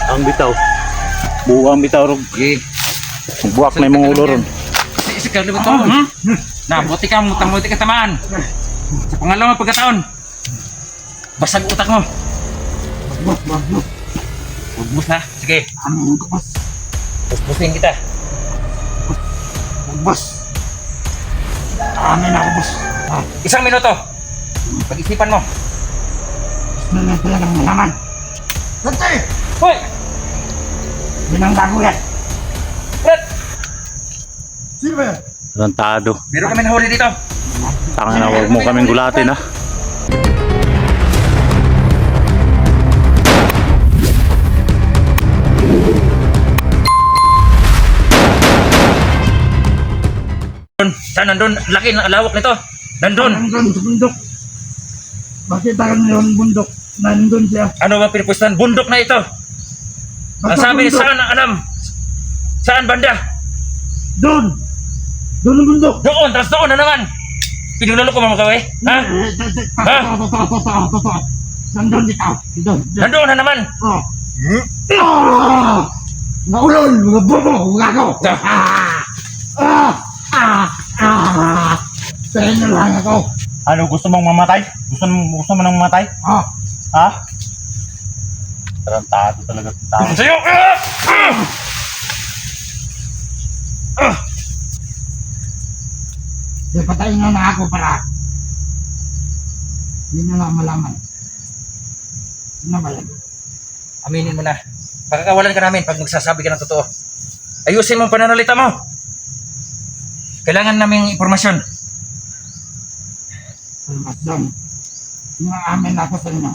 Ang bitaw. Buang bitaw rog. Eh, Buwak na yung mga ulo ron. Isik ka libot ko. Na, buti ka, muti ka tamaan. Sa pangalawang pagkataon. Basag utak mo. Bubus na. Sige. Busbusin kita. Boss. Amin ako, boss. Isang minuto. Pag-isipan mo. Gusto na talagang malaman. Dante! Hoy! Binangga ko yan. Brad! Sino ba yan? Rantado. Meron kami nahuli dito. Tanga na, huwag mo kaming gulatin ha. Saan nandun? Laki ng alawak nito. Nandun. Nandun sa bundok. Bakit tayo ngayon bundok? Nandun siya. Ano ba pinipwestuhan? Bundok na ito. Ang Basta sabi, bundok. saan ang alam? Saan banda? Doon! Doon ang bundok! Doon, tapos doon na naman. Pinulolo ko mga kaway. Ha? Ha? Nandun dito. Doon. Nandoon na naman. Oh. Naulol! Mga bobo! Mga ako! Tayo na lang ako. Ano, gusto mong mamatay? Gusto mo nang mamatay? Ha? Rantado talaga ng tao. Sa'yo! Patayin na ako para. Hindi na lang malaman. Ano ba yan? Aminin mo na. Pagkakawalan ka namin pag magsasabi ka ng totoo. Ayusin mo ang pananalita mo. Kailangan namin impormasyon. Salmasyon. Yung amin ako sa inyo.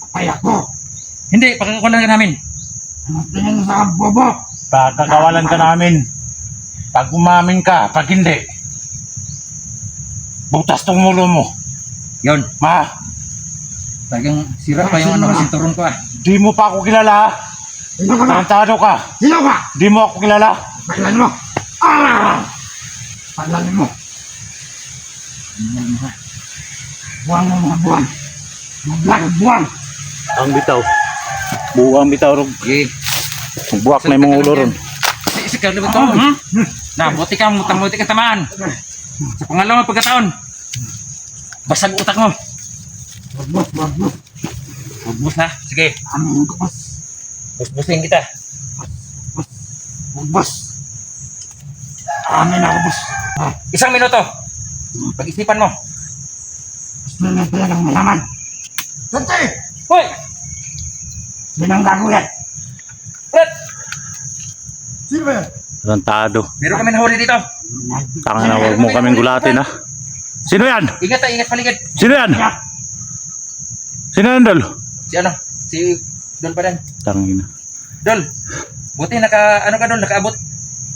Patay ako. Hindi, pagkakawalan ka namin. Ano tingin sa bobo? Pagkakawalan ka namin. Pag umamin ka, pag hindi, butas tong ulo mo. Yon. Ma, Talagang sira pa yung ano, sinturon ko ah. di mo pa ako kilala. Sino ka ba? Rantado ka. Sino ka? Di mo ako kilala. Paglan mo. Paglan mo. Buwan mo mga buwan. Mga buwan. Ang bitaw. Buang bitaw rog. Eh, Buwak na yung mga ulo ron. isik ka libot ko. Na, buti ka, muti ka tamaan. Sa pangalawang pagkataon. Basag utak mo. Wag mo. Bubus na. Sige. Amin ko, boss. Busbusin kita. Boss. Amin ako, boss. Isang minuto. Pag-isipan mo. Gusto na talagang malaman. Dante! Hoy! Binangga ko yan. Brad! Sino ba yan? Rantado. Meron kami nahuli dito. Tanga na, huwag mo kaming gulatin ha. Sino yan? Ingat tayo, ingat paligid. Sino yan? Kaya, Sino yan, Dol? Si ano? Si Dol pa din. Tangina. Dol, buti ano ka Dol, nakaabot.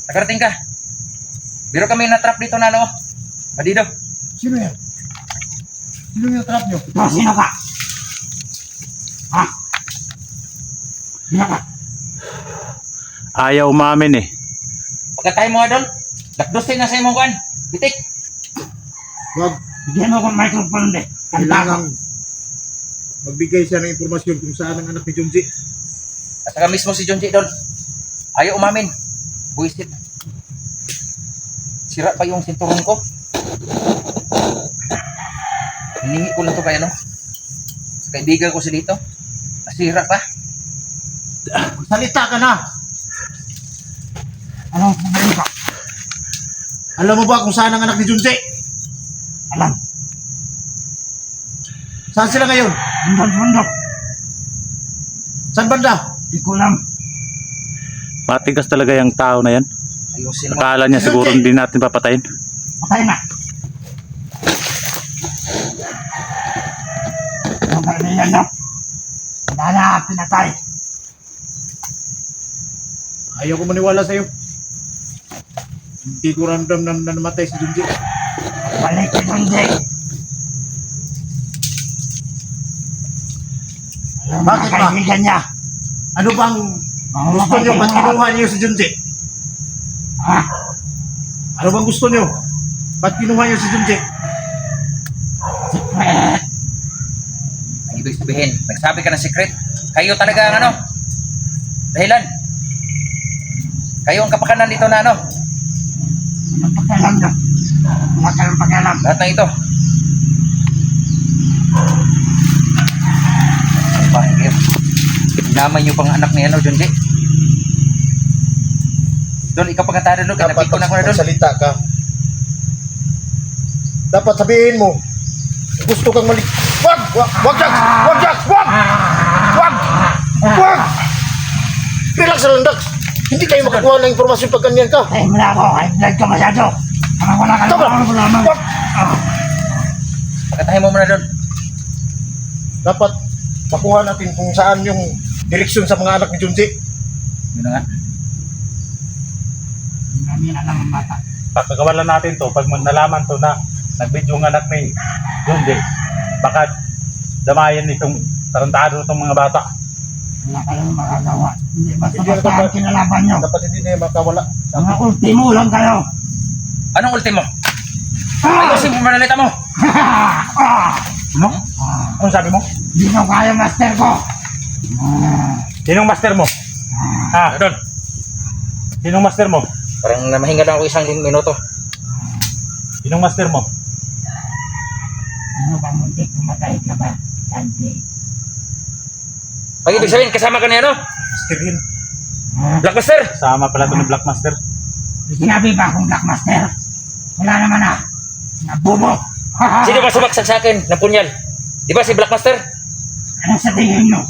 Nakarating ka. Meron kami na-trap dito na ano. Madido. sino yan? Sino yung trap nyo? Sino ka? Ha? Sino ka? Ayaw umamin eh. Pagkatay mo nga Dol, dakdosin na sa imong kuan. Bitik. Wag. Bigyan mo akong microphone de. Kailangan magbigay siya ng impormasyon kung saan ang anak ni Junji. At saka mismo si John J. Dol. Ayaw umamin. Buisit. Sira pa yung sinturon ko. Hiningi ko lang to kaya no. Sa kaibigan ko si dito. Nasira pa. Salita ka na! Anong sabihin ko? Alam mo ba kung saan ang anak ni Junji? Alam. Saan sila ngayon? Bundok. Saan banda? Di ko alam. Matigas talaga yung tao na yan. Ayusin mo. Akala niya siguro hindi natin papatayin. Patay na. Ang kaibigan na. Wala na, pinatay. Ayaw ko maniwala sa'yo. Hindi ko ramdam na namatay si Junji. Balik kay Junji. Alam mo, Bakit ba? kaibigan niya. Ano bang gusto niyo? Ba't kinuha niyo si Junji? Ha? Ano bang gusto niyo? Ba't kinuha niyo si Junji? Secret. Ang ibig sabihin, nagsabi ka ng secret. Kayo talaga ang ano? Dahilan. Kayo ang kapakanan dito na ano. Anong pakialam na? Wala kayong pakialam. Lahat ng ito. Bakit? Naman niyo pang anak ni ano, John J. Doon, ikaw pagkatado doon. Dapat Kanapit ko na ko na doon. magsalita ka. Dapat sabihin mo, gusto kang mali... Wag! Wag, Jax! Wag, Jax! Wag! Wag! Wag! Relax lang, Dax. Hindi kayo makakuha ng impormasyon pag ganyan ka. Ay, mula ako. Ay, blood ka masyado. Wala ka Tama. naman. Wala naman. Wag! Pagkatahin mo muna doon. Dapat makuha natin kung saan yung direksyon sa mga anak ni Junji. Yun na nga. Hindi na naman bata. Pagkagawalan natin to, pag nalaman to na nag-video ang anak ni Junji, baka damayan itong tarantado itong mga bata. Wala kayong magagawa. Hindi Hindi basta-basta na ang kinalaban nyo. Dapat hindi na makawala. Mga ultimo lang kayo. Anong ultimo? Ayusin mo manalita mo. Ano? Anong sabi mo? Hindi nyo kaya, master ko. Sinong master mo? Ha? Doon. Sinong master mo? Parang namahinga lang ako isang minuto. Sinong master mo? Sino ba muntik kumatay ka ba? Dante. Pag ibig sabihin, kasama ka niya, no? Master yun. Blackbuster! Sama pala to ni Black Master. Sinabi ba akong Black Master? Wala naman na. Nabubo. Sino ba sumaksag sa akin ng punyal? Di ba si Blackbuster? Ano sa tingin nyo?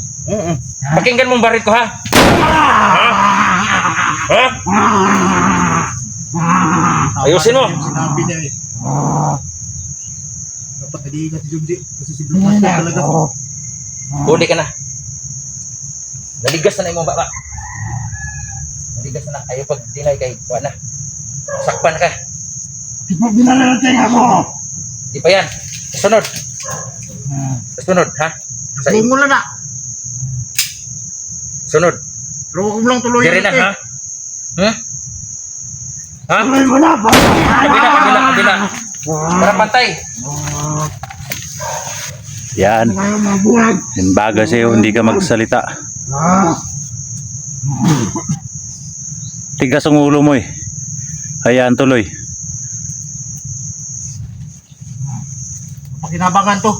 Pakinggan mong barit ko, ha? Ha? Ayusin mo. Yung sinabi niya eh. Dapat hindi ingat si Junji. Kasi si Blue Master talaga. Huli ka na. Naligas na imong baba. Naligas na. Ayaw pag dinay kay kuha na. Sakpan ka. Ipag binalalating ako. Di pa yan. Sunod. Sunod, ha? Sa Bungo lang na. sunod. Pero huwag mo lang tuloy. Dire na, ha? Hmm? Ha? Tuloy mo na. Kabila. Para pantay. Yan. Kayo mabulag. Baga sa'yo, hindi ka magsalita. Tigas ang ulo mo eh. Hayaan tuloy. Pakinabangan to.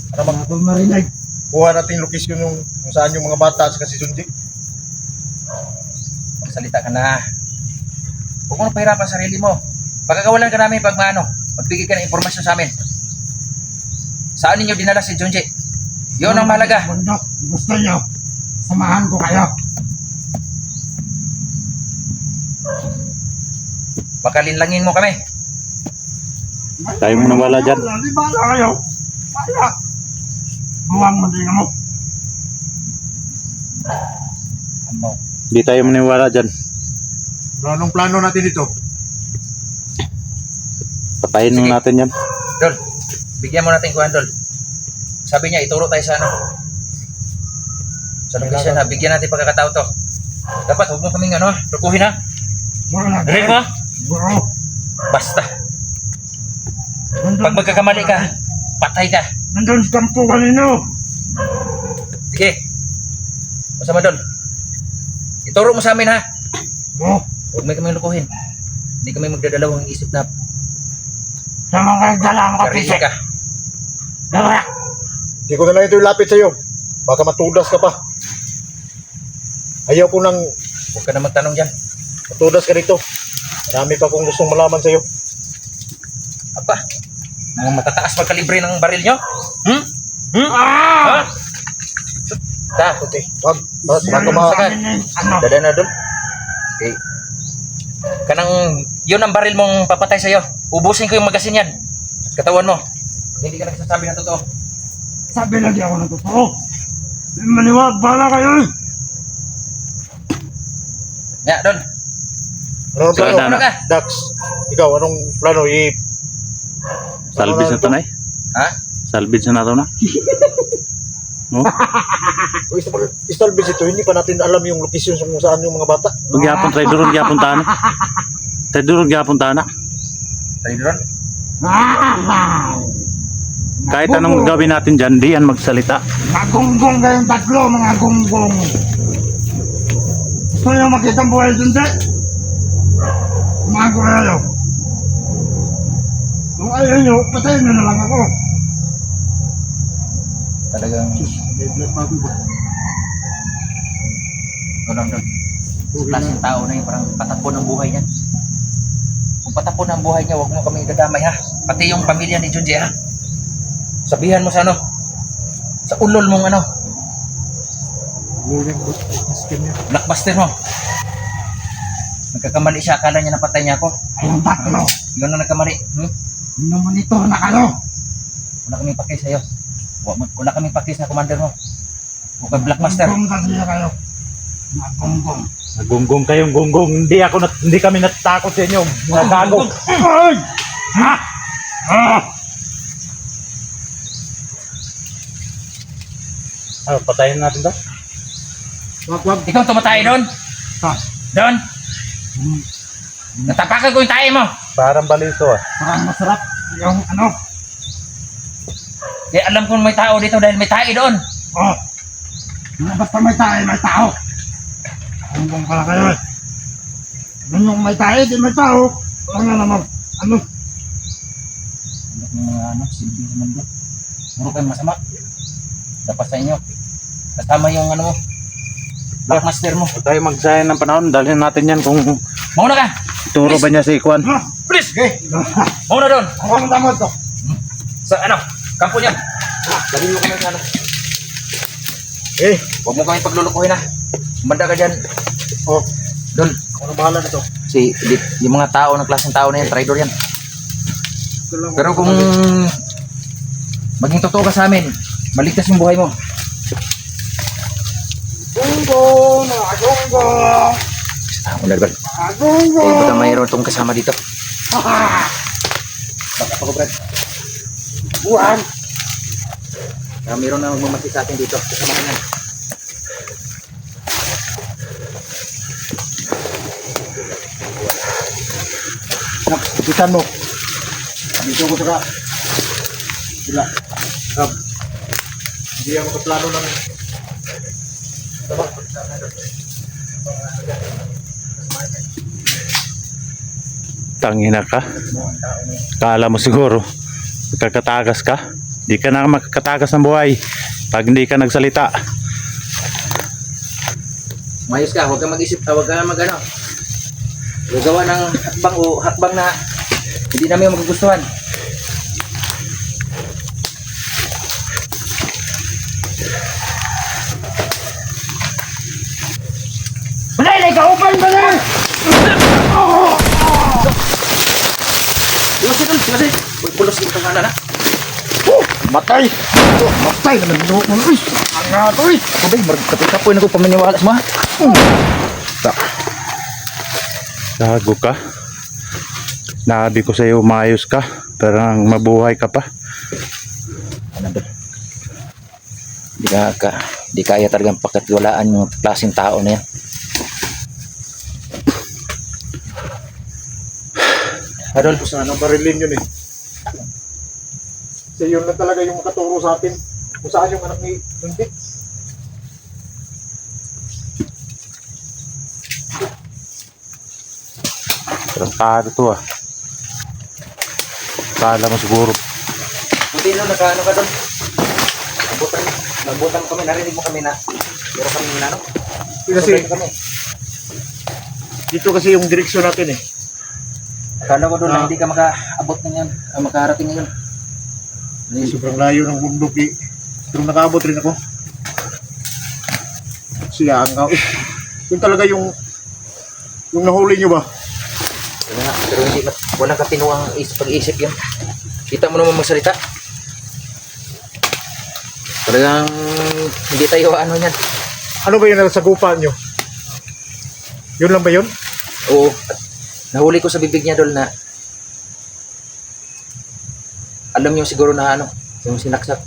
Para mag marinig. Kuha natin location yung kung saan yung mga bata at si Junji. Magsalita ka na. Huwag mo na pahirapan sarili mo. Pagkakawalan ka namin pag maano, magbigay ka ng impormasyon sa amin. Saan ninyo dinala si Junji? Yun ang mahalaga. Bundok, gusto nyo. Samahan ko kayo. Makalinlangin mo kami. Tayo mo na wala dyan. Di ba kayo? Kaya. Buwang mo din mo. Ano? Hindi tayo maniwala dyan. Anong plano natin dito? Patayin mo Sige. natin yan. Dol, bigyan mo natin kuhan, Dol. Sabi niya, ituro tayo sa ano. Sa location na, bigyan natin pagkakatao to. Dapat, huwag mo kaming ano, lukuhin ha. Wala. Rinig mo? Bro. Basta. Pag magkakamali ka, patay ka. Nandun sa kampo kanino. Sige. Masama, Dol. Ituro mo sa amin ha. Bro. Huwag may kaming lukuhin. Hindi kami magdadalawang isip na Sa mga dala mo karili kapisik. ka. Dara. Hindi ko na lang ito ilapit sa'yo. Baka matudas ka pa. Ayaw ko nang Huwag ka na magtanong dyan. matudas ka dito. Marami pa kong gustong malaman sa'yo. Apa? Mga matataas magkalibre ng baril nyo? Hmm? Hmm? Ha? Ta, Okay, wag. Baka Saka, Ano? dada na doon. Okay. Kanang, yun ang baril mong papatay sa'yo. Ubusin ko yung magasin yan. Katawan mo. Hindi ka nagsasabi ng totoo. Sabi lagi ako ng totoo. Maniwag, bala kayo. Ya, doon. Anong plano? Ano ka? Dax, ikaw, anong plano? Salvage na to na eh. Ha? Salvage na to na. Istalbis ito, hindi pa natin alam yung location kung saan yung mga bata. Pagyapon, try doon, gyapon tana. Try doon, gyapon tana. Tali doon. Kahit anong gawin natin dyan, di yan magsalita. Mga gunggong kayong tatlo, mga gunggong. Gusto niyo makita ang buhay dun, Dek? Umago kayo. Kung ayaw niyo, patayin niyo na lang ako. Talagang Doon. Klaseng tao na yun, parang patapon ang buhay niya. Kung patapon ang buhay niya, huwag mo kami dadamay ha. Pati yung pamilya ni Junji ha. Sabihan mo sa ano, sa ulol mong ano, blockbuster mo. Nagkakamali siya, akala niya napatay niya ako. Ayun, tatlo. Yun ang nagkamali. Monitor na kayo. Wala kaming paki sa'yo. Wala kaming paki sa commander mo. O kay blockbuster. Gunggong kasi kayo. Gunggong. Nagunggong kayong gunggong. Hindi kami natatakot sa inyo. Mga gago. Ay! Ha? Ah! Ah, patayin natin to. Wag. Ikaw tumatay doon. Ah. Doon. Natapakan ko yung tayo mo. Parang balito ah. Parang masarap. Yung ano. Kaya alam kong may tao dito dahil may tayo doon. Oh. Basta may tayo, may tao. Gunggong pala kayo eh. Doon yung may tayo, di may tao. Wala nga naman. Ano? Anak ng mga ano, silbi sa mundo. Puro kayo masama. Dapat sa inyo. Kasama yung ano mo. Blockmaster mo. Huwag tayo magsayang ng panahon. Dalhin natin yan kung Mauna ka! turo ba niya si Ikwan. Ha? Please! Okay. Mauna doon! Ako ang damot to. Sa ano? Kampo niya. Lagyan mo kami sa ano. Eh. Huwag mo kami paglulukuhin ha. Banda ka dyan. Oh. Doon. Ako na bahala nito. Yung mga tao, ng klaseng tao na yan, traidor yan. Pero kung maging totoo ka sa amin, maligtas yung buhay mo. Gunggong! Gunggong! Ah, unagal. Gunggong! Eh, baka mayroon itong kasama dito. Baka ako, Brad. Buwan! Mayroon na magmamati sa atin dito. Kasama na yan. Nakikitan mo. Dito ko saka. Sila. Rab. Hindi ako kaplano ng... Tangina ka. Kala mo siguro kakatagas ka. Di ka na makakatagas ng buhay pag hindi ka nagsalita. Mayos ka, huwag kang mag-isip, huwag kang mag-ano. Gagawa ng hakbang o hakbang na hindi namin magugustuhan. Balay! Kaupan! Balay! Sige. Pulos dito nga na. Matay! Matay! Naman mo uy! Ang nga ito uy! Kubay, maragkapit-kapoy na ko pamaniwala sa mga. Gago ka. Nabi ko sa iyo maayos ka, pero mabuhay ka pa. Ano doon? Di kaya talagang pakatiwalaan yung klaseng tao na yan. Adol, Sa anong barilin yun eh. Kasi yun lang talaga yung makaturo sa atin. Kung saan yung anak ni Dundi. Tarantado to ah. Kala mo siguro. buti no, nagkaano ka doon. Nabutan mo kami, narinig mo kami na. Pero kami na ano? Kasi Sobray kami. dito kasi yung direksyon natin eh. Akala ko doon na hindi ka makaabot ngayon, makarating ngayon. Sobrang layo ng bundok eh. Pero nakaabot rin ako. Siya ang yun talaga yung nahuli nyo ba? Kaya nga, pero hindi, walang katinuang pag-iisip yun. Kita mo naman magsalita. Talagang hindi tayo ano yan. Ano ba yung nasagupan nyo? Yun lang ba yun? Oo. Nahuli ko sa bibig niya, Dol, na alam niyo siguro na ano, yung sinaksak.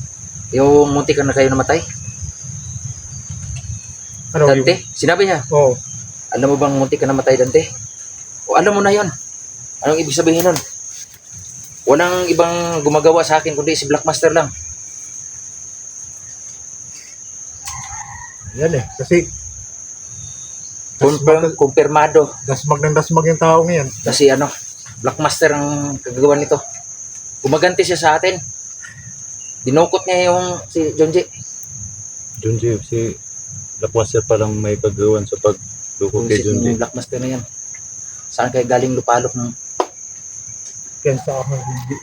Yung munti ka na kayo namatay. Ano Dante, sinabi niya, Oo. alam mo bang munti ka namatay, Dante? O alam mo na yon. Anong ibig sabihin nun? Walang ibang gumagawa sa akin kundi si Blackmaster lang. Yan eh. Kasi Kumpirmado. Dasmag ng dasmag yung tao ngayon. Kasi ano, Black Master ang kagagawa nito. Gumaganti siya sa atin. Dinukot niya yung si Junji. Junji, si Blackmaster palang may kagawan sa pagdukot kay Junji. Yung Black Master na yan. Saan kaya galing lupalok ng... Kaya sa akin, hindi.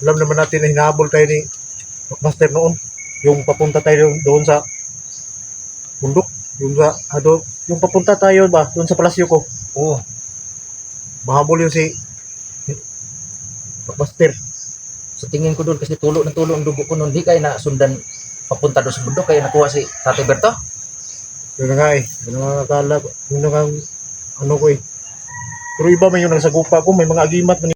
Alam naman natin na hinahabol tayo ni Master noon. Yung papunta tayo doon sa bundok. Yung sa, yung papunta tayo ba, doon sa palasyo ko. Oo. Mahabol yun si Master. Sa tingin ko doon kasi tulo ang dugo ko noon. Di kaya na sundan papunta doon sa bundok. Kaya nakuha si Tatay Berto. Yun na nga eh. Yun na nga akala. Yun na nga ano ko eh. Pero iba man yung nagsagupa ko. May mga agimat man